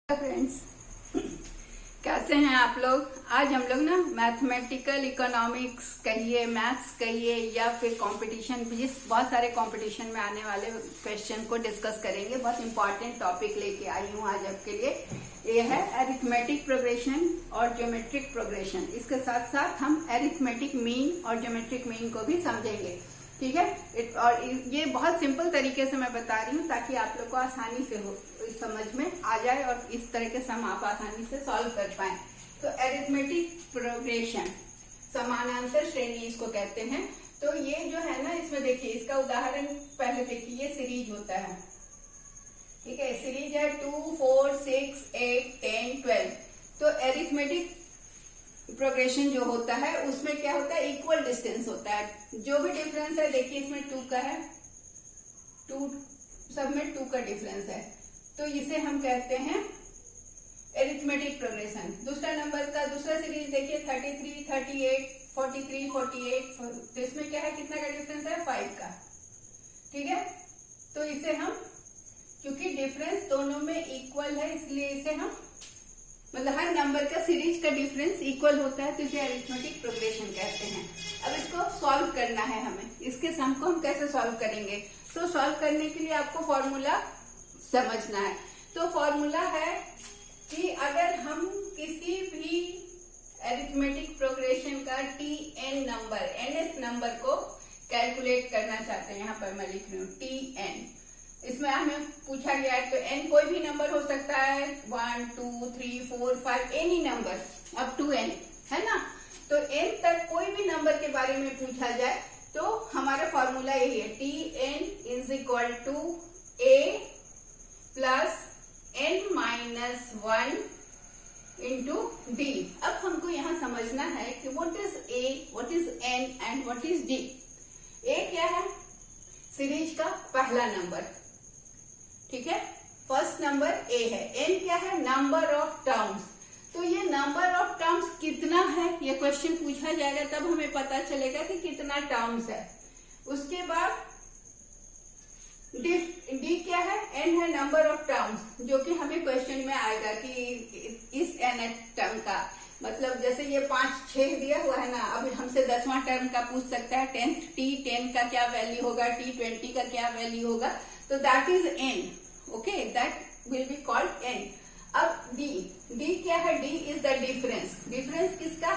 Friends, कैसे हैं आप लोग। आज हम लोग ना मैथमेटिकल इकोनॉमिक्स कहिए, मैथ्स कहिए या फिर कंपटीशन, बहुत सारे कंपटीशन में आने वाले क्वेश्चन को डिस्कस करेंगे। बहुत इंपॉर्टेंट टॉपिक लेके आई हूँ आज आपके लिए। ये है अरिथमेटिक प्रोग्रेशन और ज्योमेट्रिक प्रोग्रेशन। इसके साथ साथ हम अरिथमेटिक मीन और ज्योमेट्रिक मीन को भी समझेंगे, ठीक है। और ये बहुत सिंपल तरीके से मैं बता रही हूँ ताकि आप लोग को आसानी से हो समझ में आ जाए और इस तरह के सम आप आसानी से सॉल्व कर पाए। तो अरिथमेटिक प्रोग्रेशन, समानांतर श्रेणी इसको कहते हैं। तो ये जो है ना, इसमें देखिए, इसका उदाहरण पहले देखिए, ये सीरीज होता है, ठीक है। सीरीज है 2, 4, 6, 8, 10, 12। तो अरिथमेटिक प्रोग्रेशन जो होता है उसमें क्या होता है, इक्वल डिस्टेंस होता है। जो भी डिफरेंस है, देखिए इसमें 2 का है, 2 सब में 2 का डिफरेंस है, तो इसे हम कहते हैं अरिथमेटिक प्रोग्रेशन। दूसरा नंबर का दूसरा सीरीज देखिए 33, 38, 43, 48, तो इसमें क्या है, कितना का डिफरेंस है, 5 का, ठीक है। तो इसे हम, क्योंकि डिफरेंस दोनों में इक्वल है, इसलिए इसे हम, मतलब हर नंबर का सीरीज का डिफरेंस इक्वल होता है, तो इसे अरिथमेटिक प्रोग्रेशन कहते हैं। अब इसको सॉल्व करना है हमें। इसके सम को हम कैसे सॉल्व करेंगे, तो सॉल्व करने के लिए आपको फॉर्मूला समझना है। तो फॉर्मूला है कि अगर हम किसी भी अरिथमेटिक प्रोग्रेशन का tn नंबर, nth नंबर को कैलकुलेट करना चाहते हैं, यहाँ पर मैं लिख रही हूँ tn। इसमें हमें पूछा गया है, तो n कोई भी नंबर हो सकता है, 1, 2, 3, 4, 5, any number up to n, है ना। तो n तक कोई भी नंबर के बारे में पूछा जाए तो हमारा फॉर्मूला यही है, tn is equal to a plus n minus 1 into d। अब हमको यहाँ समझना है कि what is a, what is n and what is d। a क्या है, सीरीज का पहला नंबर, ठीक है, फर्स्ट नंबर a है। n क्या है, नंबर ऑफ टर्म्स। तो ये नंबर ऑफ टर्म्स कितना है, ये क्वेश्चन पूछा जाएगा, तब हमें पता चलेगा कि कितना टर्म्स है। उसके बाद d क्या है, n है नंबर ऑफ टर्म्स, जो कि हमें क्वेश्चन में आएगा कि इस n टर्म का मतलब, जैसे ये 5, 6 दिया हुआ है ना, अब हमसे 10वां टर्म का पूछ सकता है, 10 का क्या वैल्यू होगा, t20 का क्या वैल्यू होगा, तो that is n, okay, that will be called n। अब d क्या है, d is the difference. Difference किसका,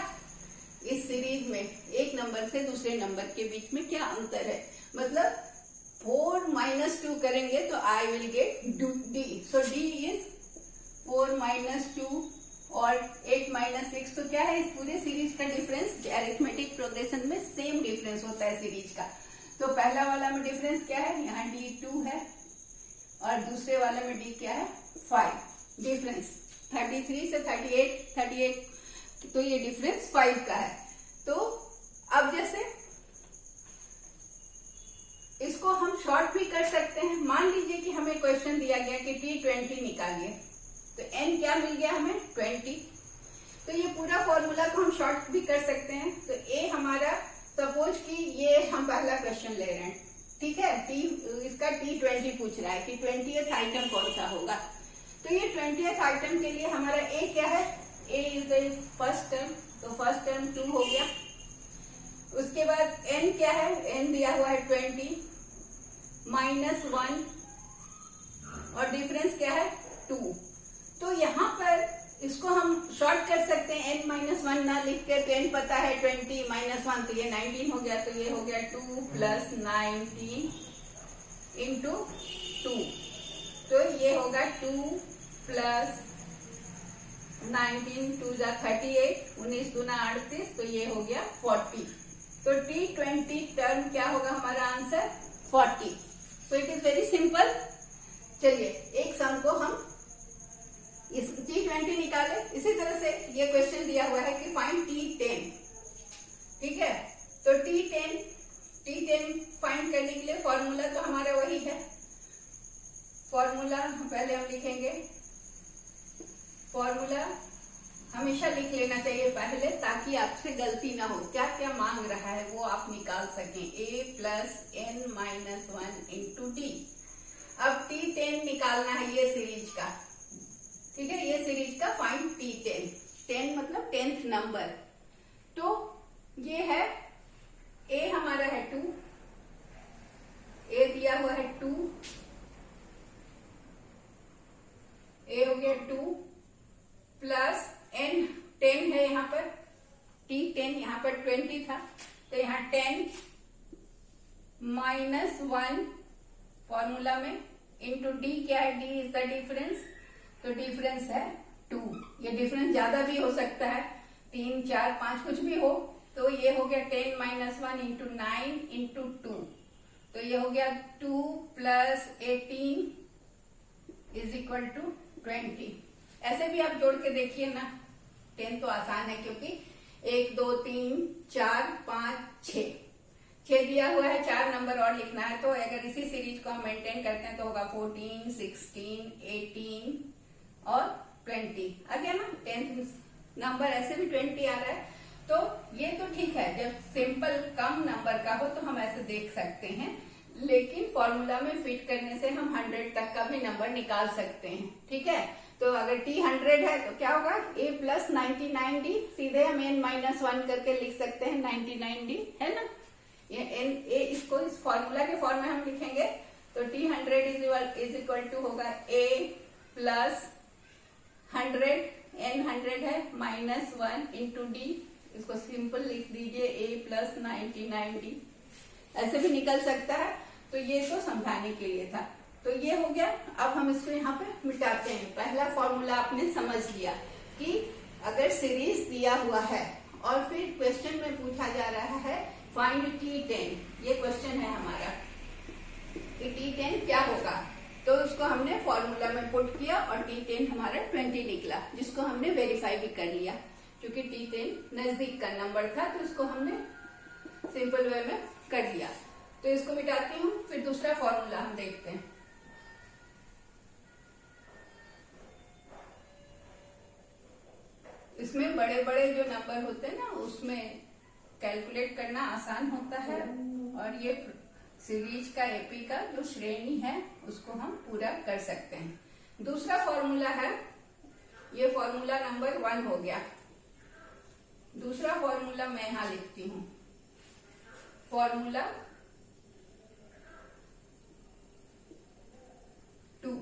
इस सीरीज में एक नंबर से दूसरे नंबर के बीच में क्या अंतर है, मतलब 4 माइनस 2 करेंगे तो I will get d, so d is 4 minus 2 और 8 माइनस 6। तो क्या है, इस पूरे सीरीज का डिफरेंस अरिथमेटिक प्रोग्रेशन में सेम डिफरेंस होता है सीरीज का। तो पहला वाला में डिफरेंस क्या है, यहाँ d2 है और दूसरे वाले में d क्या है, 5। डिफरेंस 33 से 38, तो ये डिफरेंस 5 का है। तो अब जैसे इसको हम शॉर्ट भी कर सकते हैं। मान लीजिए कि हमें क्वेश्चन दिया गया कि t20 निकालिए, तो n क्या मिल गया हमें, 20। तो ये पूरा फॉर्मूला को हम शॉर्ट भी कर सकते हैं। तो a हमारा, सपोज कि ये हम पहला क्वेश्चन ले रहे हैं, ठीक है, इसका t20 पूछ रहा है कि 20th आइटम कौन सा होगा। तो ये 20th आइटम के लिए हमारा a क्या है, a is the first term, तो फर्स्ट टर्म 2 हो गया। उसके बाद n क्या है, n दिया हुआ है 20 माइनस 1 और डिफरेंस क्या है, 2। तो यहाँ पर इसको हम शॉर्ट कर सकते हैं, n माइनस 1 ना लिख के, तो n पता है 20 माइनस 1, तो ये 19 हो गया, तो ये हो गया 2 प्लस 19 इंटू 2, तो ये होगा 2 प्लस 19, 2 जा 38, 19 दूना 38, तो ये हो गया 40। तो t20 टर्म क्या होगा हमारा आंसर, 40। तो इट इज वेरी सिंपल। चलिए एक सम को हम इस t20 निकाले। इसी तरह से ये क्वेश्चन दिया हुआ है कि फाइंड t10, ठीक है। तो t10 फाइंड करने के लिए फॉर्मूला तो हमारा वही है। फॉर्मूला पहले हम लिखेंगे, फॉर्मूला हमेशा लिख लेना चाहिए पहले, ताकि आपसे गलती ना हो, क्या क्या मांग रहा है वो आप निकाल सकें। a plus n minus 1 into d। अब t10 निकालना है ये सीरीज का, ठीक है। का फाइंड T10, 10 मतलब 10th नंबर। तो ये है A हमारा है 2, A दिया हुआ है 2, A हो गया 2 प्लस N 10 है यहाँ पर, T10 यहाँ पर 20 था, तो यहाँ 10 माइनस 1 फॉर्मूला में इंटू D क्या है, D इज द डिफरेंस, तो डिफरेंस है 2। ये डिफरेंस ज्यादा भी हो सकता है, 3 4 5 कुछ भी हो, तो ये हो गया 10 माइनस 1 इंटू 9 इंटू 2, तो ये हो गया 2 प्लस 18 इज इक्वल टू 20। ऐसे भी आप जोड़ के देखिए ना, 10 तो आसान है क्योंकि 1 2 3 4 5 6 दिया हुआ है, 4 नंबर और लिखना है, तो अगर इसी सीरीज को हम मेंटेन करते हैं तो होगा 14 16 18 और 20 आ गया ना। 10th नंबर ऐसे भी 20 आ रहा है, तो ये तो ठीक है, जब सिंपल कम नंबर का हो तो हम ऐसे देख सकते हैं, लेकिन फॉर्मूला में फिट करने से हम 100 तक का भी नंबर निकाल सकते हैं। ठीक है, तो अगर T 100 है तो क्या होगा, A प्लस 99D, सीधे हम N माइनस 1 करके लिख सकते हैं 99D, है ना। ये N A इसको इस फॉर्मूला के फॉर्म में हम लिखेंगे, तो T 100 इज इक्वल टू होगा A प्लस 100, N 100 है माइनस 1 इंटू D, इसको सिंपल लिख दीजिए A प्लस 99D, ऐसे भी निकल सकता है। तो ये तो समझाने के लिए था, तो ये हो गया। अब हम इसको यहाँ पे मिटाते हैं। पहला फॉर्मूला आपने समझ लिया कि अगर सीरीज दिया हुआ है और फिर क्वेश्चन में पूछा जा रहा है फाइंड T10, ये क्वेश्चन है हमारा कि T10 क्या होगा, तो उसको हमने फॉर्मूला में पुट किया और T10 हमारा 20 निकला, जिसको हमने वेरीफाई भी कर लिया क्योंकि T10 नजदीक का नंबर था, तो इसको हमने सिंपल वे में कर लिया। तो इसको मिटाती हूँ, फिर दूसरा फॉर्मूला हम देखते हैं। इसमें बड़े बड़े जो नंबर होते हैं ना, उसमें कैलकुलेट करना आसान होता है, और ये सीरीज का एपी का जो श्रेणी है उसको हम पूरा कर सकते हैं। दूसरा फॉर्मूला है, ये फॉर्मूला नंबर 1 हो गया। दूसरा फॉर्मूला मैं यहां लिखती हूँ, फॉर्मूला 2,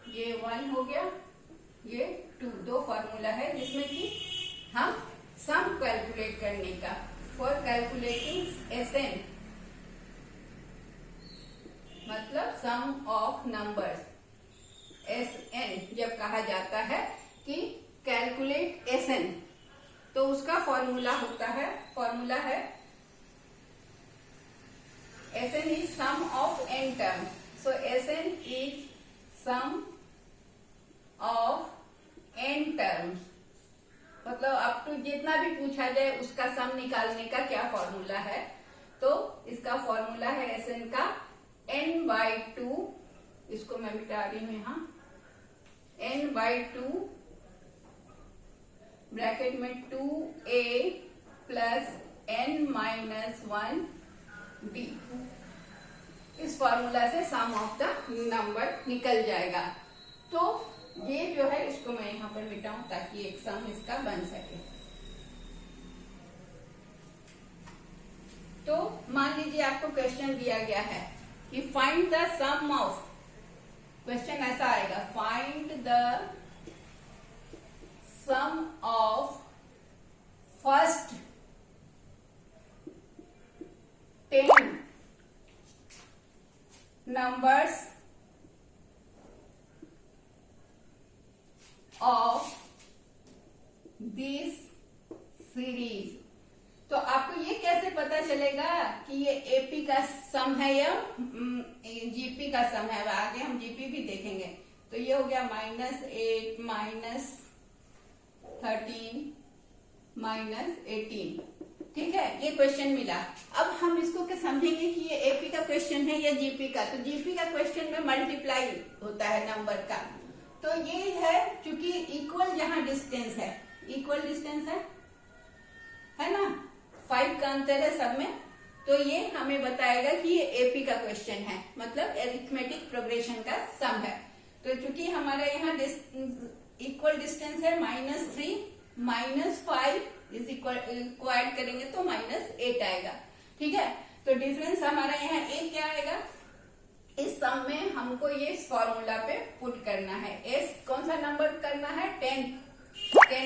ये 1 हो गया, ये 2, दो फॉर्मूला है जिसमें कि हम सम कैलकुलेट करने का, फॉर कैलकुलेटिंग एसएन मतलब सम ऑफ नंबर्स, एसएन जब कहा जाता है कि कैलकुलेट एसएन, तो उसका फॉर्मूला होता है, फॉर्मूला है S N is sum of N term, so S N is sum of N terms, मतलब अप टू जितना भी पूछा जाए उसका सम निकालने का क्या फॉर्मूला है, तो इसका फॉर्मूला है एसएन का n/2, इसको मैं मिटा रही हूं यहां, n/2 ब्रैकेट में 2a प्लस n-1d, इस फॉर्मूला से सम ऑफ द नंबर निकल जाएगा। तो ये जो है इसको मैं यहां पर मिटाऊं ताकि एक सम इसका बन सके। तो मान लीजिए आपको क्वेश्चन दिया गया है कि find the sum of, question ऐसा आएगा, find the sum of first 10 numbers of this series. तो आपको ये कैसे पता चलेगा कि ये एपी का सम है या जीपी का सम है, आगे हम जीपी भी देखेंगे। तो ये हो गया -8 -13 -18, ठीक है, ये क्वेश्चन मिला। अब हम इसको क्या समझेंगे कि ये एपी का क्वेश्चन है या जीपी का। तो जीपी का क्वेश्चन में मल्टीप्लाई होता है नंबर का, तो ये है क्योंकि इक्वल जहां डिस्टेंस है, इक्वल डिस्टेंस है ना, 5 का अंतर है सब में, तो ये हमें बताएगा कि ये एपी का क्वेश्चन है, मतलब एरिथमेटिक प्रोग्रेशन का सम है। तो चूंकि हमारा यहाँ इक्वल डिस्टेंस है -3 -5 इज इक्वल को ऐड करेंगे तो -8 आएगा। ठीक है, तो डिफरेंस हमारा यहाँ 1 क्या आएगा, इस सम में हमको ये फॉर्मूला पे पुट करना है। एस कौन सा नंबर करना है, 10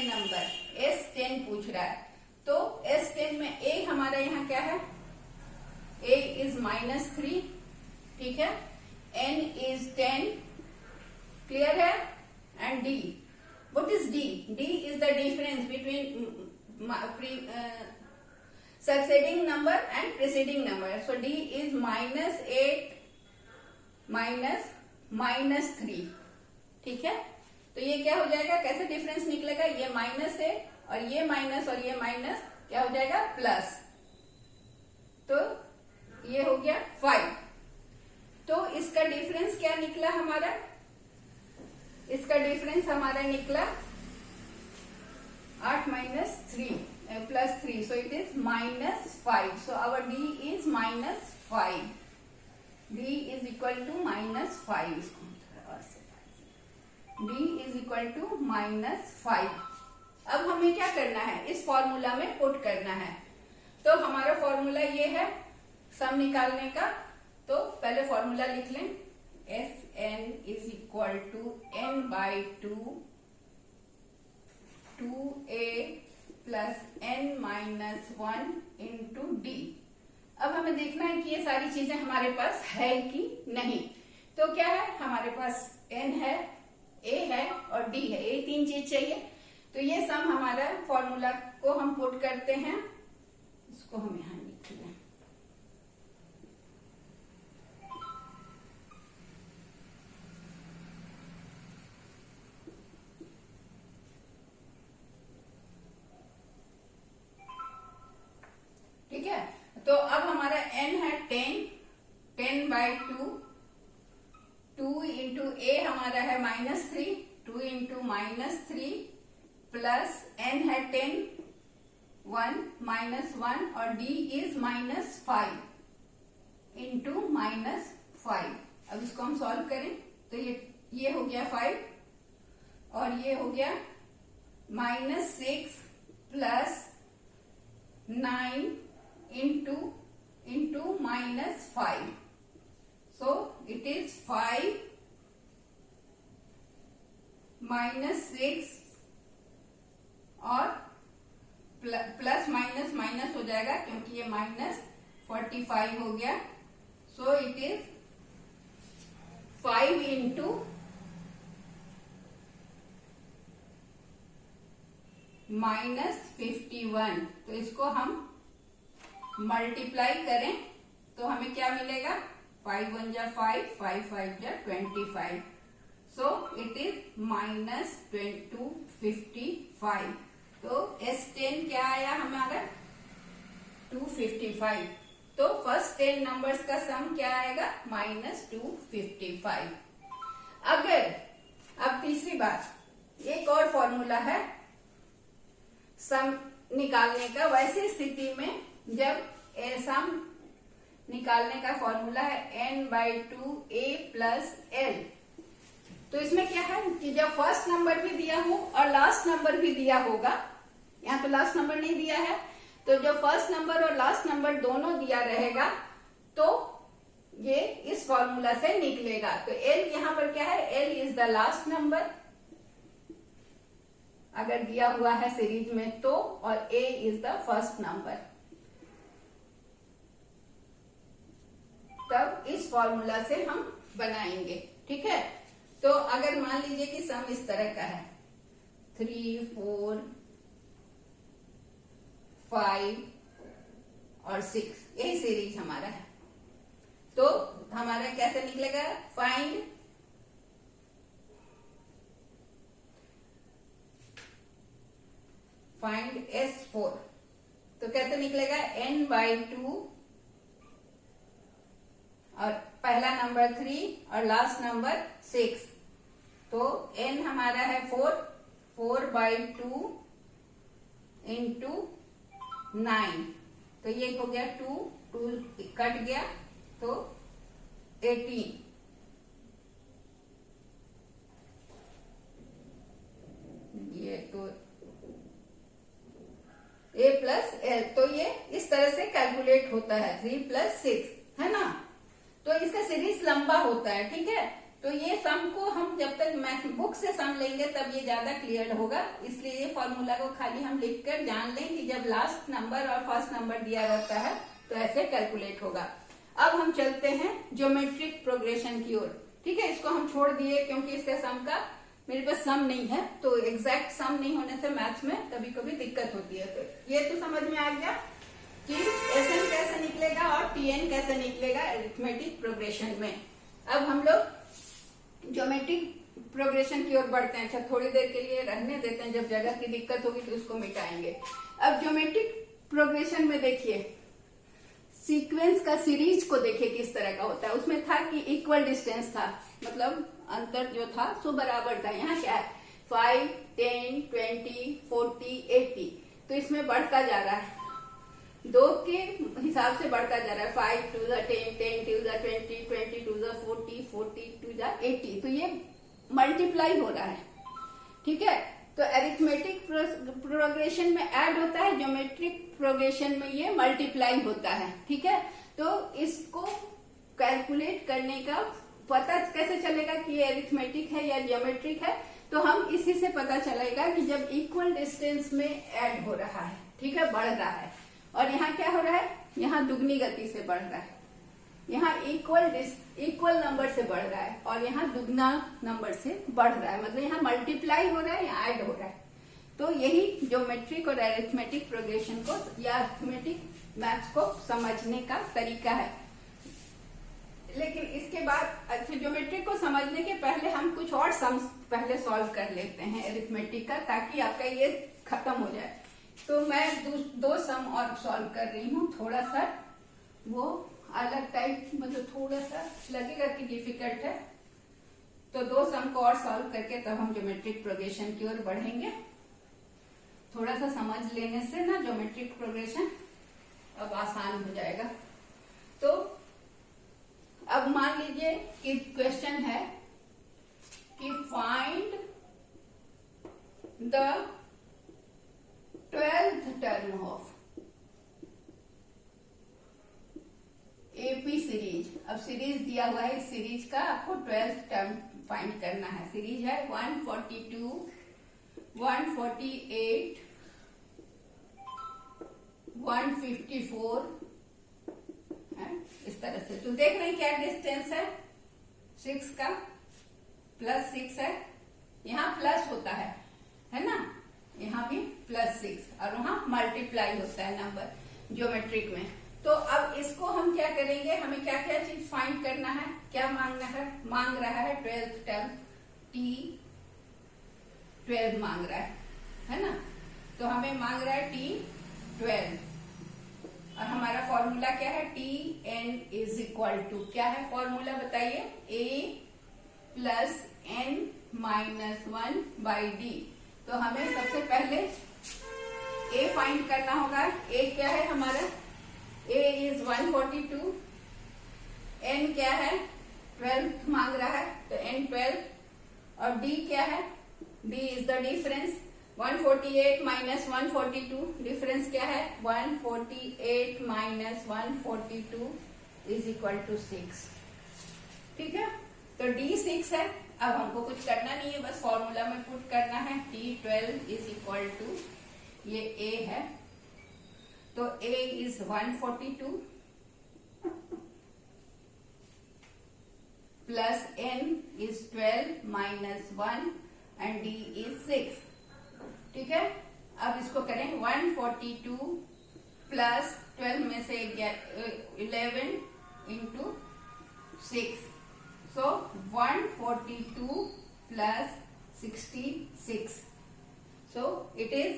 नंबर, एस 10 पूछ रहा है। तो एस 10 में ए हमारा यहाँ क्या है, ए इज -3, ठीक है, एन इज 10, क्लियर है, and D, what is D, D is the difference between succeeding number and preceding number. So D is -8 -3, ठीक है। तो ये क्या हो जाएगा, कैसे डिफरेंस निकलेगा, ये माइनस है और ये माइनस और ये माइनस क्या हो जाएगा, प्लस, तो ये हो गया 5। तो इसका डिफरेंस क्या निकला हमारा, इसका डिफरेंस हमारा निकला 8 -3 +3, so it is -5. So our D is -5. D is equal to -5. D is equal to -5. अब हमें क्या करना है, इस फॉर्मूला में पुट करना है। तो हमारा फॉर्मूला ये है सम निकालने का। तो पहले फॉर्मूला लिख लें, Sn is equal to n/2 2a plus n-1 into d। अब हमें देखना है कि ये सारी चीजें हमारे पास है कि नहीं। तो क्या है, हमारे पास n है, a है और d है, ये 3 चीज चाहिए। तो ये सम हमारा फॉर्मूला को हम पुट करते हैं, इसको हम यहां लिख लें। ठीक है, तो अब हमारा n है 10/2, 2 इंटू a हमारा है -3, 2 इंटू -3 प्लस n है 10, 1 -1 और d इज -5 इंटू -5। अब इसको हम सॉल्व करें तो ये हो गया 5 और ये हो गया -6 plus 9 into -5, so it is 5 -6 और प्लस माइनस माइनस हो जाएगा क्योंकि ये -45 हो गया। So it is 5 into -51। तो इसको हम मल्टीप्लाई करें तो हमें क्या मिलेगा, 5 1 जा 5, 5 5 जा 25। So it is -255। तो S10 क्या आया हमारा, 255। तो फर्स्ट 10 नंबर्स का सम क्या आएगा, -255। अगर अब तीसरी बात, एक और फॉर्मूला है सम निकालने का। वैसी स्थिति में जब सम निकालने का फॉर्मूला है n/2a + l, तो इसमें क्या है कि जब फर्स्ट नंबर भी दिया हो और लास्ट नंबर भी दिया होगा, यहाँ तो लास्ट नंबर नहीं दिया है, तो जब फर्स्ट नंबर और लास्ट नंबर दोनों दिया रहेगा तो ये इस फॉर्मूला से निकलेगा। तो l यहाँ पर क्या है, l is the last number अगर दिया हुआ है सीरीज में तो, और a is the first number. तब इस फॉर्मूला से हम बनाएंगे, ठीक है। तो अगर मान लीजिए कि सम इस तरह का है, 3 4 5 और 6, यही सीरीज हमारा है। तो हमारा कैसे निकलेगा, फाइंड S4। तो कैसे निकलेगा, n/2 और पहला नंबर 3 और लास्ट नंबर 6। तो n हमारा है 4/2 इंटू 9। तो ये हो गया 2 कट गया तो 18। तो a प्लस एल, तो ये इस तरह से कैलकुलेट होता है 3 + 6, है ना। तो इसका सीरीज लंबा होता है, ठीक है। तो ये सम को हम जब तक मैथ बुक से सम लेंगे तब ये ज्यादा क्लियर होगा, इसलिए ये फॉर्मूला को खाली हम लिखकर जान लें कि जब लास्ट नंबर और फर्स्ट नंबर दिया रहता है तो ऐसे कैलकुलेट होगा। अब हम चलते हैं ज्योमेट्रिक प्रोग्रेशन की ओर, ठीक है। इसको हम छोड़ दिए क्योंकि इसके सम का मेरे पास सम नहीं है, तो एग्जैक्ट सम नहीं होने से मैथ्स में कभी कभी दिक्कत होती है। तो ये तो समझ में आ गया कि एसएन कैसे निकलेगा और टीएन कैसे निकलेगा अरिथमेटिक प्रोग्रेशन में। अब हम लोग ज्योमेट्रिक प्रोग्रेशन की ओर बढ़ते हैं। अच्छा, थोड़ी देर के लिए रहने देते हैं, जब जगह की दिक्कत होगी तो उसको मिटाएंगे। अब ज्योमेट्रिक प्रोग्रेशन में देखिए सीक्वेंस का सीरीज को देखिए किस तरह का होता है। उसमें था कि इक्वल डिस्टेंस था, मतलब अंतर जो था सो बराबर था। यहाँ क्या है 5, 10, 20, 40, 80, तो इसमें बढ़ता जा रहा है, 2 के हिसाब से बढ़ता जा रहा है। 5 to the 10, 10 to the 20, 20 to the 40, 40 to the 80, तो ये मल्टीप्लाई हो रहा है, ठीक है। तो अरिथमेटिक प्रोग्रेशन में ऐड होता है, ज्योमेट्रिक प्रोग्रेशन में ये मल्टीप्लाई होता है, ठीक है। तो इसको कैलकुलेट करने का पता कैसे चलेगा कि ये अरिथमेटिक है या ज्योमेट्रिक है, तो हम इसी से पता चलेगा कि जब इक्वल डिस्टेंस में ऐड हो रहा है, ठीक है, बढ़ रहा है। और यहाँ क्या हो रहा है, यहाँ दुगनी गति से बढ़ रहा है, यहाँ इक्वल नंबर से बढ़ रहा है और यहाँ दुगना नंबर से बढ़ रहा है, मतलब यहाँ मल्टीप्लाई हो रहा है, यहाँ ऐड हो रहा है। तो यही ज्योमेट्रिक और अरिथमेटिक प्रोग्रेशन को या अरिथमेटिक मैथ्स को समझने का तरीका है। लेकिन इसके बाद अच्छा, ज्योमेट्रिक को समझने के पहले हम कुछ और सम्स पहले सॉल्व कर लेते हैं अरिथमेटिक का, ताकि आपका ये खत्म हो जाए। तो मैं 2 सम और सॉल्व कर रही हूँ, थोड़ा सा वो अलग टाइप, मतलब थोड़ा सा लगेगा कि डिफिकल्ट है। तो 2 सम को और सॉल्व करके तब हम ज्योमेट्रिक प्रोग्रेशन की ओर बढ़ेंगे। थोड़ा सा समझ लेने से ना ज्योमेट्रिक प्रोग्रेशन अब आसान हो जाएगा। तो अब मान लीजिए कि क्वेश्चन है कि find the 12th term of AP series. अब सीरीज दिया हुआ है, इस सीरीज का आपको 12th टर्म फाइंड करना है। सीरीज है 142, 148, 154, इस तरह से। तो देख रहे हैं क्या डिस्टेंस है 6 का, +6 है, यहाँ प्लस होता है ना, यहाँ भी +6 और वहां मल्टीप्लाई होता है नंबर ज्योमेट्रिक में। तो अब इसको हम क्या करेंगे, हमें क्या क्या चीज फाइंड करना है, क्या मांगना है, मांग रहा है 12th टर्म T12 मांग रहा है ना। तो हमें मांग रहा है T12 और हमारा फॉर्मूला क्या है, Tn = क्या है फॉर्मूला बताइए, A + n-1/d। तो हमें सबसे पहले A फाइंड करना होगा। A क्या है हमारा, A is 142, n क्या है 12 मांग रहा है, तो n12, और D क्या है, D is the difference, 148 - 142, difference क्या है 148 - 142 = 6, ठीक है। तो D 6 है। अब हमको कुछ करना नहीं है, बस फॉर्मूला में पुट करना है। T12 = ये A है, तो A is 142 plus n is 12 - 1 and D is 6, ठीक है। अब इसको करें 142 प्लस 12 में से 11 × 6, so 142 plus 66, so it is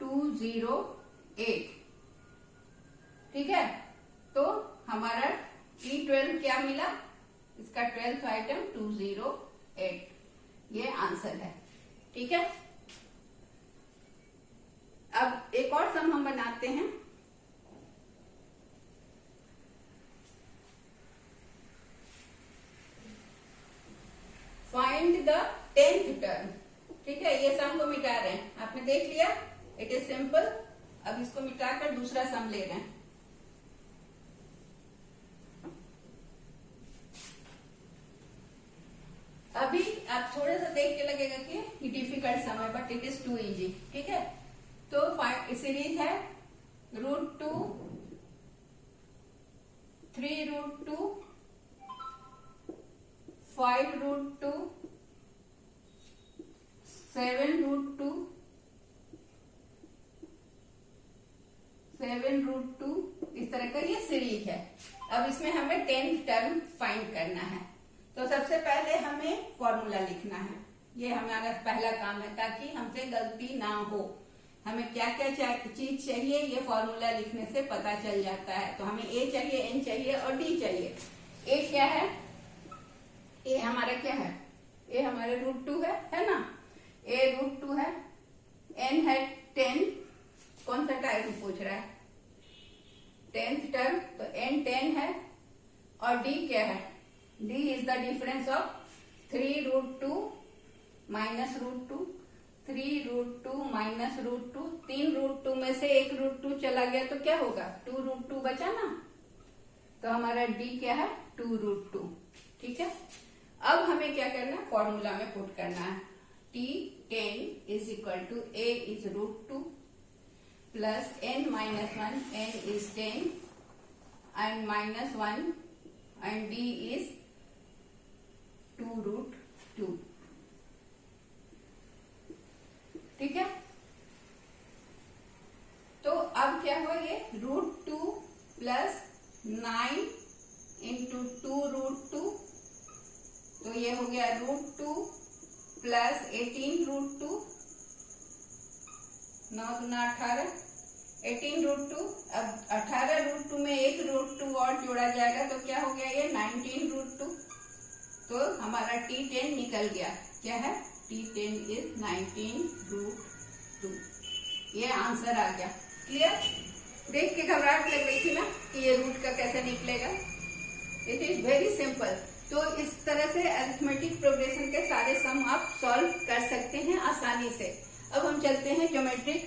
208, ठीक है। तो हमारा T12 क्या मिला, इसका 12th आइटम 208, ये आंसर है, ठीक है। अब एक और सम हम बनाते हैं। फाइंड द 10th टर्म, ठीक है, ये सम को मिटा रहे हैं, आपने देख लिया, इट इज सिंपल। अब इसको मिटाकर दूसरा सम ले रहे हैं। अभी आप थोड़ा सा देख के लगेगा कि ये डिफिकल्ट सम है, but it is too easy. ठीक है, तो सीरीज है √2, 3√2, 5√2, 7√2, 7√2, इस तरह का ये सीरीज है। अब इसमें हमें 10th टर्म फाइंड करना है, तो सबसे पहले हमें फॉर्मूला लिखना है। ये हमारा पहला काम है, ताकि हमसे गलती ना हो। हमें क्या क्या चीज चाहिए ये फॉर्मूला लिखने से पता चल जाता है। तो हमें ए चाहिए, एन चाहिए और डी चाहिए। ए क्या है? ए हमारा क्या है? ए हमारे √2 है ना? ए √2 है, एन है 10, कौन सा टाइम पूछ रहा है? 10th टर्म, तो एन 10 है, और डी क्या है? D is the difference of 3√2 minus √2, 3√2 minus √2, 3√2 में से एक √2 चला गया तो क्या होगा? 2√2 बचा ना, तो हमारा डी क्या है? 2√2। ठीक है, अब हमें क्या करना है? फॉर्मूला में पुट करना है। T10 is equal to A is √2 plus n minus 1, n is 10 and minus 1 and d is 2√2। ठीक है, तो अब क्या हुआ? ये √2 प्लस 9 इंटू 2√2, तो ये हो गया √2 प्लस 18√2, 9 दूना 18, 18√2। अब 18√2 में एक √2 और जोड़ा जाएगा तो क्या हो गया? ये 19√2। तो हमारा T10 निकल गया। क्या है? T10 is 19√2। ये आंसर आ गया। क्लियर? देख के घबराहट लग रही थी ना कि ये रूट का कैसे निकलेगा। It is very simple. तो इस तरह से अरिथमेटिक प्रोग्रेशन के सारे सम आप सॉल्व कर सकते हैं आसानी से। अब हम चलते हैं ज्योमेट्रिक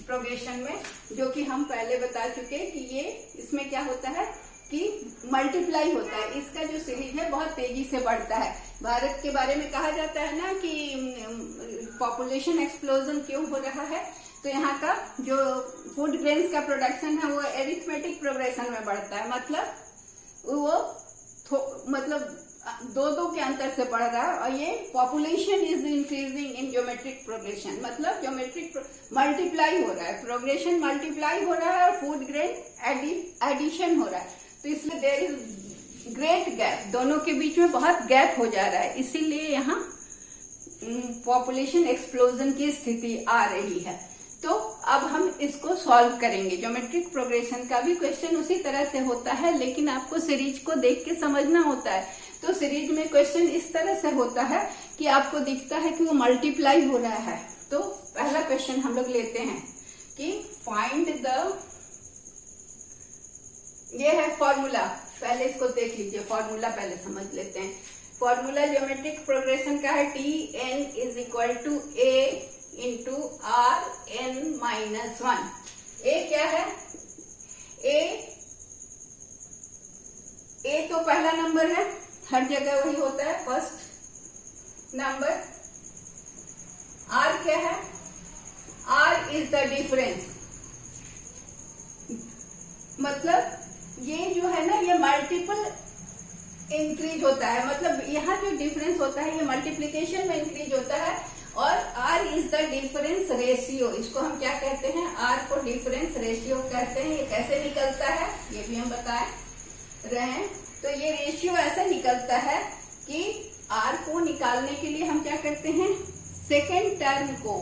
प्रोग्रेशन में, जो कि हम पहले बता चुके कि ये इसमें क्या होता है कि मल्टीप्लाई होता है। इसका जो सीरीज है बहुत तेजी से बढ़ता है। भारत के बारे में कहा जाता है ना कि पॉपुलेशन एक्सप्लोजन क्यों हो रहा है, तो यहाँ का जो फूड ग्रेन्स का प्रोडक्शन है वो एरिथमेटिक प्रोग्रेशन में बढ़ता है। मतलब 2-2 के अंतर से बढ़ रहा है, और ये population is increasing in geometric progression, मतलब ज्योमेट्रिक मल्टीप्लाई हो रहा है, प्रोग्रेशन मल्टीप्लाई हो रहा है और फूड ग्रेन एडिशन हो रहा है। तो इसलिए देयर इज ग्रेट गैप, दोनों के बीच में बहुत गैप हो जा रहा है, इसीलिए यहाँ पॉपुलेशन एक्सप्लोजन की स्थिति आ रही है। तो अब हम इसको सॉल्व करेंगे। ज्योमेट्रिक प्रोग्रेशन का भी क्वेश्चन उसी तरह से होता है, लेकिन आपको सीरीज को देख के समझना होता है। तो सीरीज में क्वेश्चन इस तरह से होता है कि आपको दिखता है कि वो मल्टीप्लाई हो रहा है। तो पहला क्वेश्चन हम लोग लेते हैं कि फाइंड द, ये है फॉर्मूला। पहले इसको देख लीजिए, फॉर्मूला पहले समझ लेते हैं। फॉर्मूला ज्योमेट्रिक प्रोग्रेशन का है Tn is equal to A into Rn minus 1। A क्या है? ए तो पहला नंबर है, हर जगह वही होता है, फर्स्ट नंबर। आर क्या है? आर इज द डिफरेंस, मतलब ये जो है ना ये मल्टीपल इंक्रीज होता है, मतलब यहाँ जो डिफरेंस होता है ये मल्टीप्लीकेशन में इंक्रीज होता है। और R is the difference ratio, इसको हम क्या कहते हैं? आर को डिफरेंस रेशियो कहते हैं। ये कैसे निकलता है ये भी हम बता रहे हैं। तो ये रेशियो ऐसा निकलता है कि आर को निकालने के लिए हम क्या करते हैं? सेकेंड टर्म को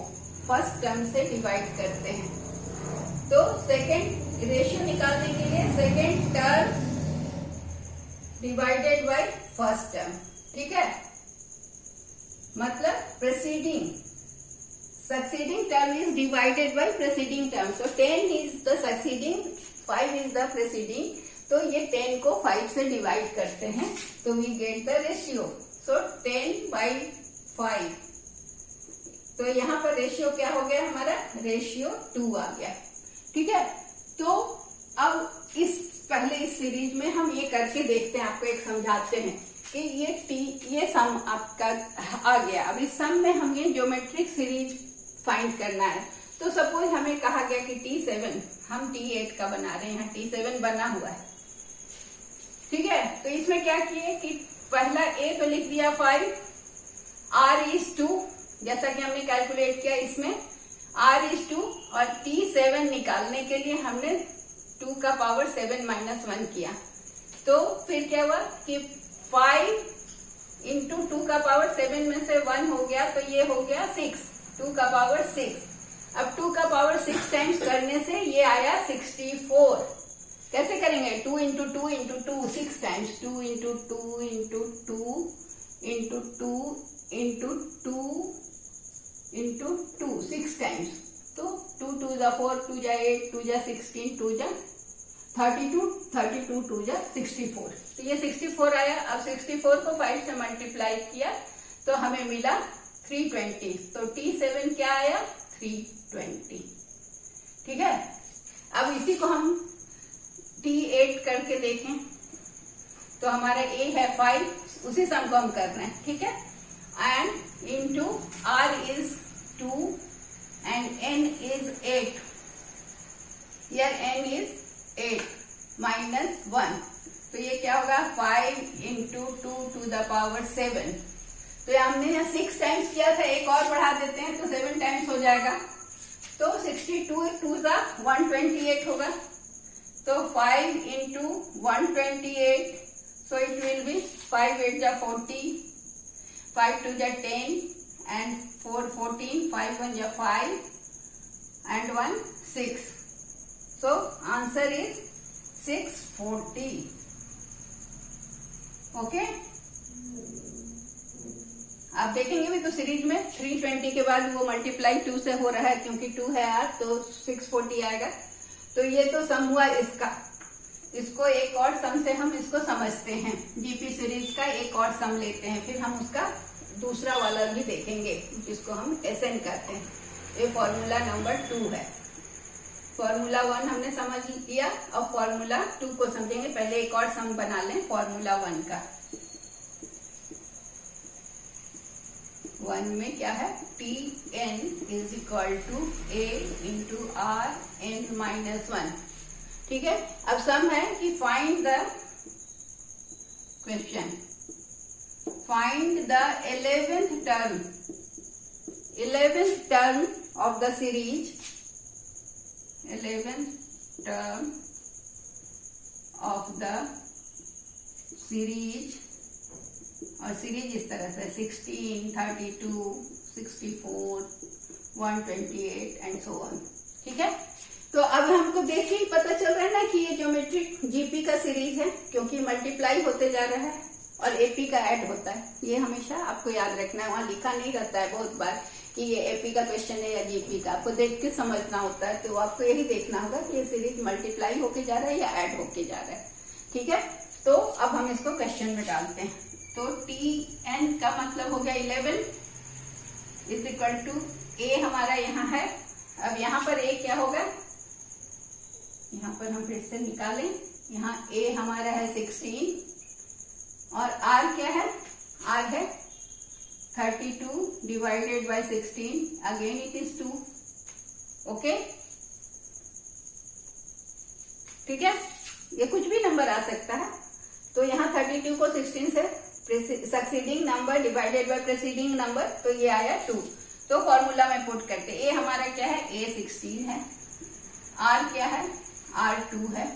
फर्स्ट टर्म से डिवाइड करते हैं। तो सेकेंड रेशियो निकालने के लिए second term divided by first term. ठीक है, मतलब succeeding term is divided by preceding term. तो 10 is the succeeding, 5 is the preceding. तो ये 10 को 5 से डिवाइड करते हैं तो वी गेट द रेशियो। सो 10/5, तो तो यहाँ पर रेशियो क्या हो गया हमारा, रेशियो 2 आ गया। ठीक है, तो अब इस सीरीज में हम ये करके देखते हैं, आपको एक समझाते हैं कि ये सम आपका आ गया। अब इस सम में हम ये ज्योमेट्रिक सीरीज फाइंड करना है। तो सपोज हमें कहा गया कि T7, हम T8 का बना रहे हैं, T7 बना हुआ है। ठीक है, तो इसमें क्या किए कि पहला A तो लिख दिया 5, R is 2, जैसा कि हमने कैलकुलेट किया इसमें R is 2, और T7 निकालने के लिए हमने 2 का पावर 7 माइनस 1 किया। तो फिर क्या हुआ कि 5 इंटू 2 का पावर 7 में से 1 हो गया, तो ये हो गया 6, 2 का पावर 6। अब 2 का पावर 6 टाइम्स करने से ये आया 64। कैसे करेंगे, 2 into 2 into 2 6 times, 2 into 2 into 2 into 2 into 2 into 2 6 times. तो 2 2 जा 4, 2 जा 8, 2 जा 16, 2 जा 32, 32 2 जा 64। तो ये 64 आया। अब 64 को 5 से मल्टीप्लाई किया तो हमें मिला 320। तो T7 क्या आया, 320। ठीक है, अब इसी को हम T8 करके देखें तो हमारा A है 5, उसी सम को हम कर रहे हैं। ठीक है, and into R is 2 and N is 8, here N is 8 minus 1, तो ये क्या होगा 5 इंटू 2 टू द पावर 7। तो हमने यहाँ 6 टाइम्स किया था, एक और बढ़ा देते हैं तो 7 टाइम्स हो जाएगा। तो 62 2 ज़ा 128 होगा। तो 5 into 128, so it will be 5 8 जा 40, 5 2 जा 10 and 4 14, 5 1 जा 5 and 1 6. So answer is 640. Okay? आप देखेंगे भी तो सीरीज में 320 के बाद वो मल्टीप्लाई 2 से हो रहा है, क्योंकि 2 है यार, तो 640 आएगा। तो ये तो सम हुआ इसका। इसको एक और सम से हम इसको समझते हैं, जीपी सीरीज का एक और सम लेते हैं, फिर हम उसका दूसरा वाला भी देखेंगे जिसको हम एसएन कहते हैं। ये फॉर्मूला नंबर 2 है। फॉर्मूला 1 हमने समझ लिया, अब फॉर्मूला 2 को समझेंगे। पहले एक और सम बना लें फॉर्मूला 1 का। 1 में क्या है, Tn is equal to A into R n minus 1। ठीक है, अब सम है कि find the question, find the 11th term of the series, 11th term of the series. और सीरीज इस तरह से 16, 32, 64, 128 एंड सो ऑन। ठीक है, तो अब हमको देखिए ही पता चल रहा है ना कि ये ज्योमेट्रिक जीपी का सीरीज है, क्योंकि मल्टीप्लाई होते जा रहा है और एपी का ऐड होता है। ये हमेशा आपको याद रखना है, वहां लिखा नहीं रहता है बहुत बार कि ये एपी का क्वेश्चन है या जीपी का, आपको देख के समझना होता है। तो आपको यही देखना होगा कि ये सीरीज मल्टीप्लाई होके जा रहा है या ऐड होके जा रहा है। ठीक है, तो अब हम इसको क्वेश्चन में डालते हैं। तो Tn का मतलब हो गया 11 इज इक्वल टू A हमारा यहाँ है। अब यहाँ पर A क्या होगा, यहाँ पर हम फिर से निकालें, यहाँ A हमारा है 16 और R क्या है, R है 32 divided by 16, again it is 2। Okay, ठीक है, ये कुछ भी नंबर आ सकता है। तो यहाँ 32 को 16 से succeeding number divided by preceding number, तो ये आया 2। तो फॉर्मूला में पुट करते, ए हमारा क्या है, A 16 है, R क्या है, R 2 है,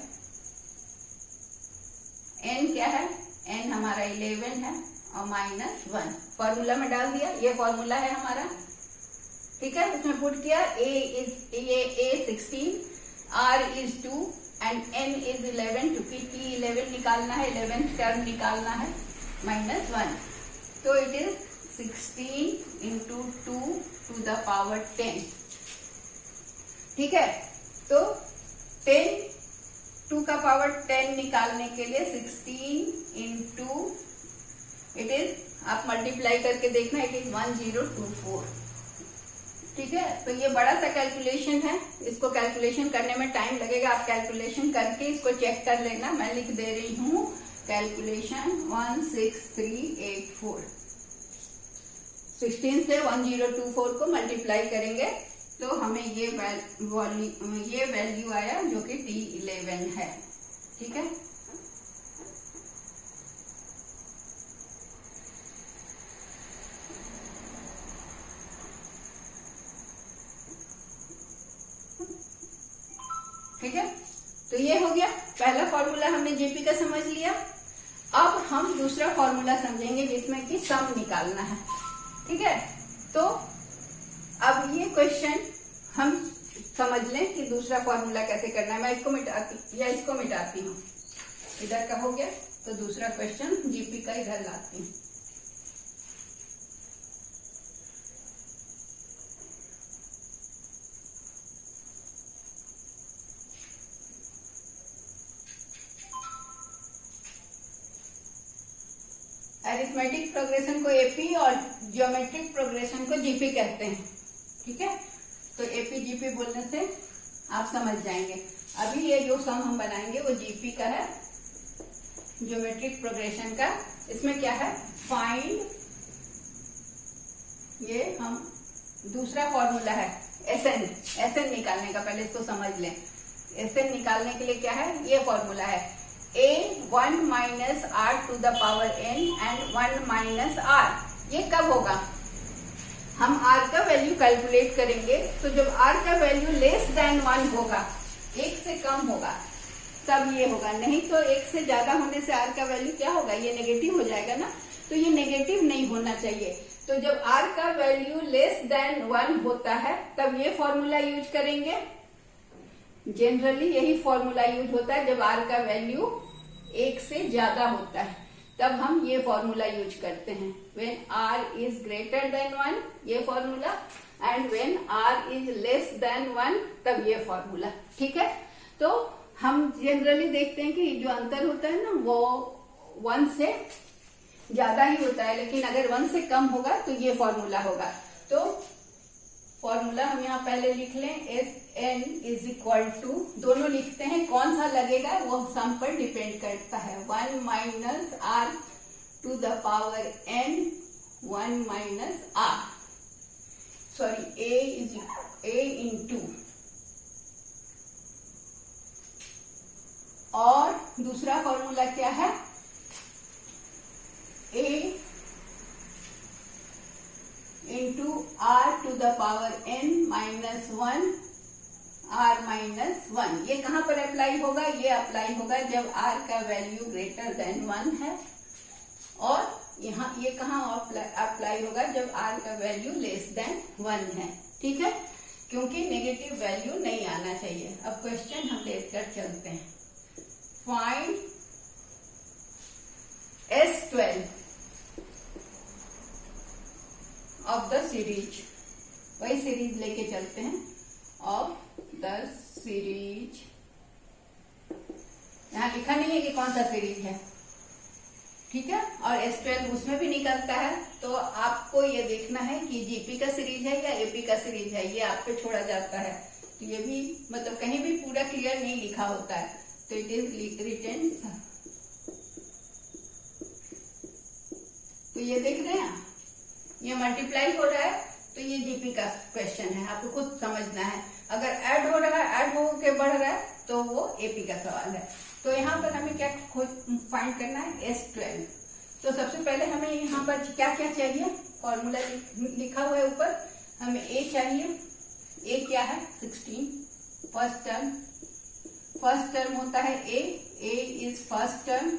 N क्या है, N हमारा 11 है और माइनस 1। फॉर्मूला में डाल दिया, ये फॉर्मूला है हमारा। ठीक है, उसमें पुट किया, A 16, R is 2 and N is 11, क्योंकि T11 निकालना है, 11th टर्म निकालना है, माइनस 1। तो it is 16 into 2 to the power 10। ठीक है, तो 10 2 का पावर 10 निकालने के लिए 16 इंटू इट इज, आप मल्टीप्लाई करके देखना, इट इज 1024। ठीक है। तो ये बड़ा सा कैलकुलेशन है, इसको कैलकुलेशन करने में टाइम लगेगा, आप कैलकुलेशन करके इसको चेक कर लेना। मैं लिख दे रही हूँ कैलकुलेशन 16384। 16 से 1024 को मल्टीप्लाई करेंगे तो हमें ये वैल्यू आया जो कि T11 है, ठीक है। ठीक है, तो ये हो गया पहला फॉर्मूला, हमने जेपी का समझ लिया। अब हम दूसरा फॉर्मूला समझेंगे जिसमें कि सम निकालना है, ठीक है। तो अब ये क्वेश्चन हम समझ लें कि दूसरा फॉर्मूला कैसे करना है। मैं इसको मिटाती हूँ, इधर का हो गया, तो दूसरा क्वेश्चन जीपी का इधर लाती हूँ। अरिथमेटिक प्रोग्रेशन को एपी और ज्योमेट्रिक प्रोग्रेशन को जीपी कहते हैं, ठीक है। तो एपी जीपी बोलने से आप समझ जाएंगे। अभी ये जो सम हम बनाएंगे वो जीपी का है, ज्योमेट्रिक प्रोग्रेशन का। इसमें क्या है, फाइंड, ये हम दूसरा फॉर्मूला है एसएन निकालने का। पहले इसको समझ लें, एसएन निकालने के लिए क्या है, ये फॉर्मूला है A1 minus R to the power N and 1 minus R। ये कब होगा, हम R का वैल्यू कैलकुलेट करेंगे तो जब R का वैल्यू लेस देन 1 होगा, 1 से कम होगा, तब ये होगा। नहीं तो 1 से ज्यादा होने से R का वैल्यू क्या होगा, ये नेगेटिव हो जाएगा ना। तो ये नेगेटिव नहीं होना चाहिए। तो जब R का वैल्यू लेस देन 1 होता है तब ये फॉर्मूला यूज करेंगे। जनरली यही फॉर्मूला यूज होता है जब R का वैल्यू 1 से ज्यादा होता है, तब हम ये फॉर्मूला यूज करते हैं। When R is greater than 1 ये formula, and when R is less than 1 तब ये फॉर्मूला, ठीक है। तो हम जनरली देखते हैं कि जो अंतर होता है ना वो 1 से ज्यादा ही होता है, लेकिन अगर 1 से कम होगा तो ये फॉर्मूला होगा। तो फॉर्मूला हम यहाँ पहले लिख लें, S N is equal to, दोनों लिखते हैं, कौन सा लगेगा वो सम पर डिपेंड करता है। 1 minus R to the power N 1 minus R, sorry A into, और दूसरा फॉर्मूला क्या है, A into R to the power N minus 1 R minus 1। ये कहां पर अप्लाई होगा, ये अप्लाई होगा जब R का वैल्यू ग्रेटर देन 1 है, और यहाँ ये कहां अप्लाई होगा, जब R का वैल्यू लेस देन 1 है, ठीक है, क्योंकि नेगेटिव वैल्यू नहीं आना चाहिए। अब क्वेश्चन हम देखकर चलते हैं। Find S12 of the series, वही सीरीज लेके चलते हैं, ऑफ द सीरीज। यहाँ लिखा नहीं है कि कौन सा सीरीज है, ठीक है, और S12 उसमें भी निकलता है। तो आपको ये देखना है कि जीपी का सीरीज है या एपी का सीरीज है, ये आप पे छोड़ा जाता है। तो ये भी मतलब कहीं भी पूरा क्लियर नहीं लिखा होता है, तो इट इज रिटेन। तो ये देख रहे हैं, ये मल्टीप्लाई हो रहा है, तो ये जीपी का क्वेश्चन है, आपको खुद समझना है। अगर ऐड हो रहा है, ऐड हो के बढ़ रहा है, तो वो एपी का सवाल है। तो यहाँ पर हमें क्या फाइंड करना है, S12। तो सबसे पहले हमें यहाँ पर क्या क्या चाहिए, फॉर्मूला लिखा हुआ है ऊपर, हमें A चाहिए। A क्या है, 16, फर्स्ट टर्म होता है A इज फर्स्ट टर्म,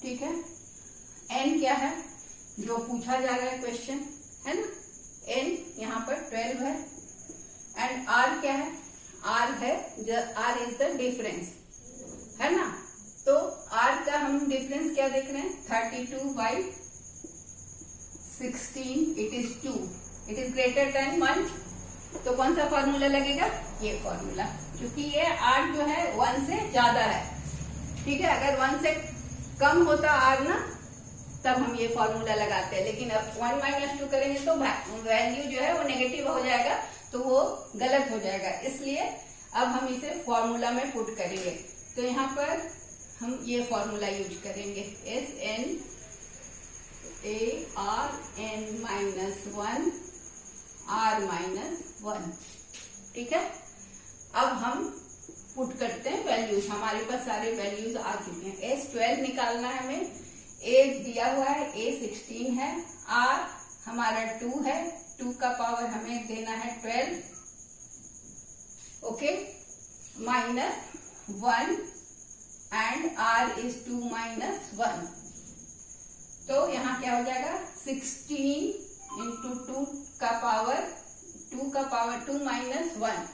ठीक है। N क्या है, जो पूछा जा रहा है क्वेश्चन, है ना, N यहाँ पर 12 है। एंड R क्या है, R है, R इज द डिफरेंस, है ना। तो R का हम डिफरेंस क्या देख रहे हैं, 32/16, it is 2, it is greater than 1। तो कौन सा फॉर्मूला लगेगा, ये फॉर्मूला, क्योंकि ये R जो है 1 से ज्यादा है, ठीक है। अगर 1 से कम होता R ना, तब हम ये फॉर्मूला लगाते हैं। लेकिन अब 1 - 2 करेंगे तो वैल्यू जो है वो नेगेटिव हो जाएगा, तो वो गलत हो जाएगा। इसलिए अब हम इसे फॉर्मूला में पुट करेंगे। तो यहाँ पर हम ये फॉर्मूला यूज करेंगे, SN ARN-1 R-1। ठीक है, अब हम पुट करते हैं वैल्यूज। हमारे पास सारे वैल्यूज आ चुके हैं। S12 निकालना है हमें, A दिया हुआ है, A 16 है, R हमारा 2 है, 2 का पावर हमें देना है 12, ओके, -1 एंड R is 2 - 1। तो यहाँ क्या हो जाएगा, 16 इंटू 2 का पावर 2 -1,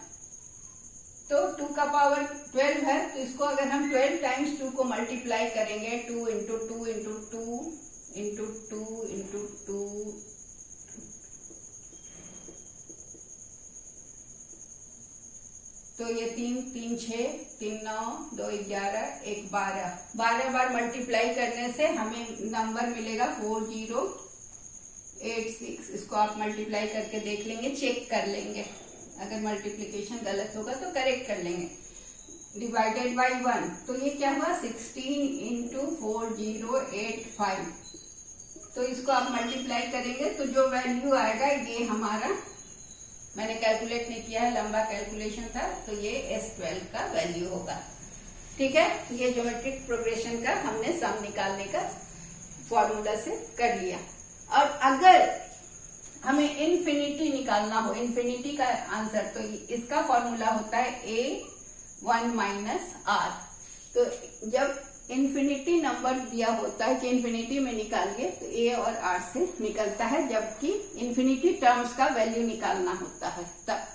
तो 2 का पावर 12 है। तो इसको अगर हम 12 टाइम्स 2 को मल्टीप्लाई करेंगे, 2 इंटू 2 इंटू 2 इंटू 2 इंटू 2, तो ये 3 3 6 3 9 2 11 1 12 12 बार मल्टीप्लाई करने से हमें नंबर मिलेगा 4086। इसको आप मल्टीप्लाई करके देख लेंगे, चेक कर लेंगे, अगर मल्टीप्लिकेशन गलत होगा तो करेक्ट कर लेंगे। डिवाइडेड बाय 1, तो ये क्या हुआ, 16 इंटू 4085। तो इसको आप मल्टीप्लाई करेंगे तो जो वैल्यू आएगा ये हमारा, मैंने कैलकुलेट नहीं किया है, लंबा कैलकुलेशन था, तो ये S12 का वैल्यू होगा। ठीक है, ये ज्योमेट्रिक प्रोग्रेशन का हमने सम निकालने का फॉर्मूला से कर लिया। और अगर हमें इन्फिनिटी निकालना हो, इन्फिनिटी का आंसर, तो इसका फॉर्मूला होता है A1 - R। तो जब इन्फिनिटी नंबर दिया होता है कि इन्फिनिटी में निकालिए, तो A और R से निकलता है, जबकि इन्फिनिटी टर्म्स का वैल्यू निकालना होता है तब।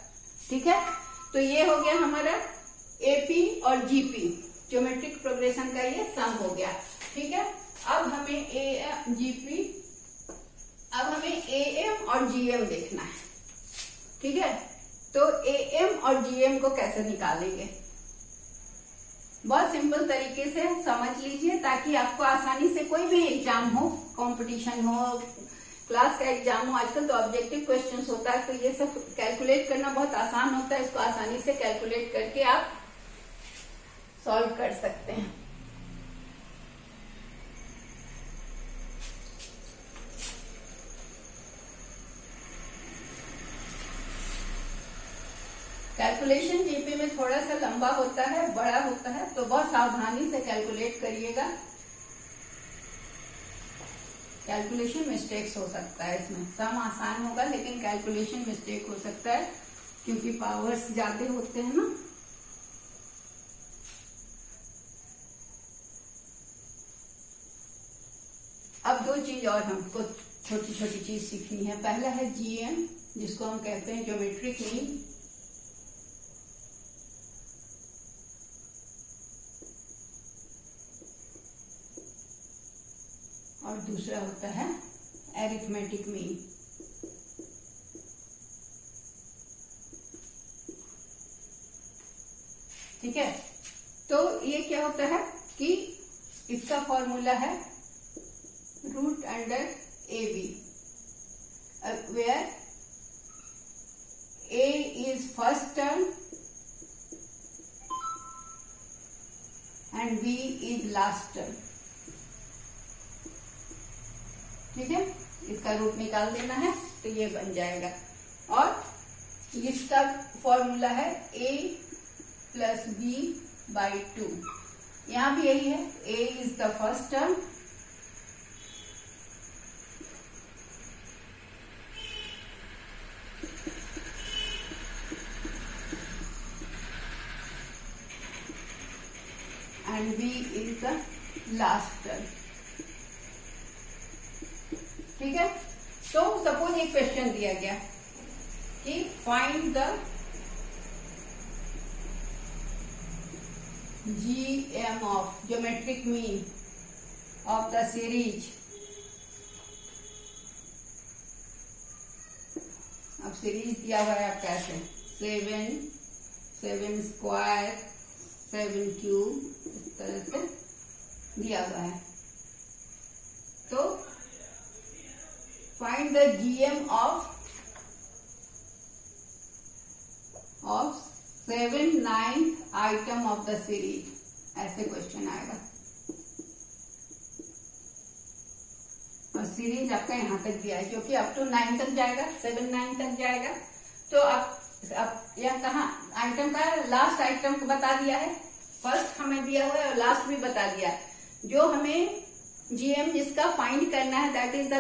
ठीक है, तो ये हो गया हमारा AP और GP, ज्योमेट्रिक प्रोग्रेशन का ये सम हो गया। ठीक है, अब हमें AM और GM देखना है। ठीक है, तो AM और GM को कैसे निकालेंगे, बहुत सिंपल तरीके से समझ लीजिए, ताकि आपको आसानी से कोई भी एग्जाम हो, कंपटीशन हो, क्लास का एग्जाम हो, आजकल तो ऑब्जेक्टिव क्वेश्चंस होता है, तो ये सब कैलकुलेट करना बहुत आसान होता है। इसको आसानी से कैलकुलेट करके आप सॉल्व कर सकते हैं। कैलकुलेशन जीपी में थोड़ा सा लंबा होता है, बड़ा होता है, तो बहुत सावधानी से कैलकुलेट करिएगा। कैलकुलेशन मिस्टेक्स हो सकता है इसमें, सम आसान होगा लेकिन कैलकुलेशन मिस्टेक हो सकता है, क्योंकि पावर्स ज्यादा होते हैं ना। अब दो चीज और हमको छोटी छोटी चीज सीखनी है। पहला है GM, जिसको हम कहते हैं ज्योमेट्रिक मीन। और दूसरा होता है एरिथमेटिक मीन। ठीक है, तो ये क्या होता है कि इसका फॉर्मूला है root under AB, where A is first term and B is last term. ठीक है, इसका रूट निकाल देना है, तो ये बन जाएगा। और इसका फॉर्मूला है A + B/2। यहां भी यही है, A is the first term and B is the last term। ठीक है, तो सपोज एक क्वेश्चन दिया गया कि find the GM of geometric mean of the series. अब सीरीज दिया हुआ है आपका ऐसे 7 स्क्वायर 7 क्यूब, इस तरह से दिया हुआ है। तो find the GM of 7 9th item of the series, ऐसे क्वेश्चन आएगा। और सीरीज आपका यहां तक दिया है, क्योंकि अप टू 9 तक जाएगा, 7 9 तक जाएगा। तो अब यह कहा आइटम का लास्ट आइटम को बता दिया है, फर्स्ट हमें दिया हुआ है और लास्ट भी बता दिया है। जो हमें GM जिसका फाइंड करना है that is the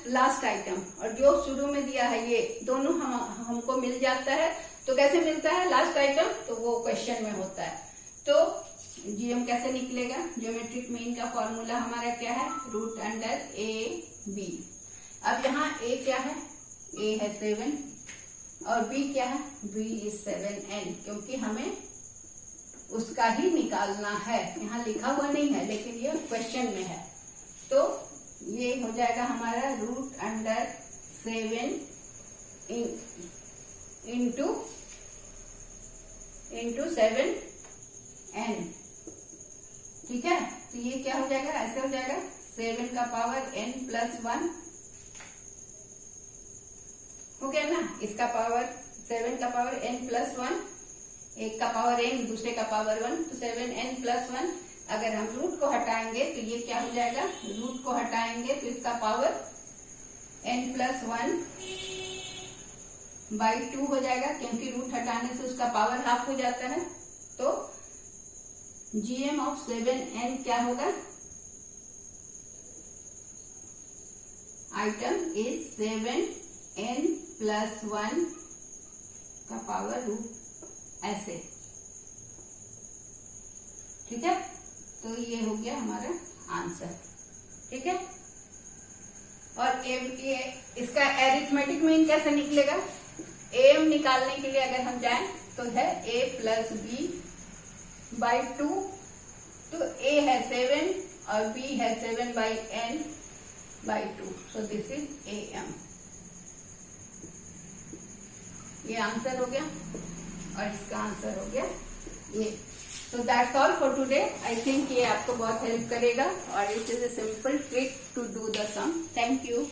last item, और जो शुरू में दिया है ये दोनों हमको मिल जाता है। तो कैसे मिलता है लास्ट आइटम, तो वो क्वेश्चन में होता है। तो GM कैसे निकलेगा, ज्योमेट्रिक मीन का फॉर्मूला हमारा क्या है, रूट अंडर AB। अब यहाँ A क्या है, A है 7 और B क्या है, B इज 7n, क्योंकि हमें उसका ही निकालना है। यहाँ लिखा हुआ नहीं है लेकिन ये क्वेश्चन में है। तो ये हो जाएगा हमारा रूट अंडर 7 इंटू 7n, ठीक है। तो ये क्या हो जाएगा, ऐसे हो जाएगा 7 का पावर n प्लस 1 हो गया ना। इसका पावर 7 का पावर n प्लस 1, एक का पावर n दूसरे का पावर 1, तो 7n प्लस 1। अगर हम रूट को हटाएंगे तो ये क्या हो जाएगा, रूट को हटाएंगे तो इसका पावर n प्लस 1 बाई 2 हो जाएगा, क्योंकि रूट हटाने से उसका पावर हाफ हो जाता है। तो GM ऑफ 7n क्या होगा, आइटम इज 7n प्लस 1 का पावर रूट, ऐसे, ठीक है। तो ये हो गया हमारा आंसर, ठीक है। और इसका एरिथमेटिक मीन कैसे निकलेगा, AM निकालने के लिए अगर हम जाएं तो है A प्लस B बाई 2। तो A है 7 और B है 7 by n by 2, so this is AM। ये आंसर हो गया और इसका आंसर हो गया ये। तो that's all for today. I think ये आपको बहुत हेल्प करेगा और it is a simple trick to do the sum. Thank you.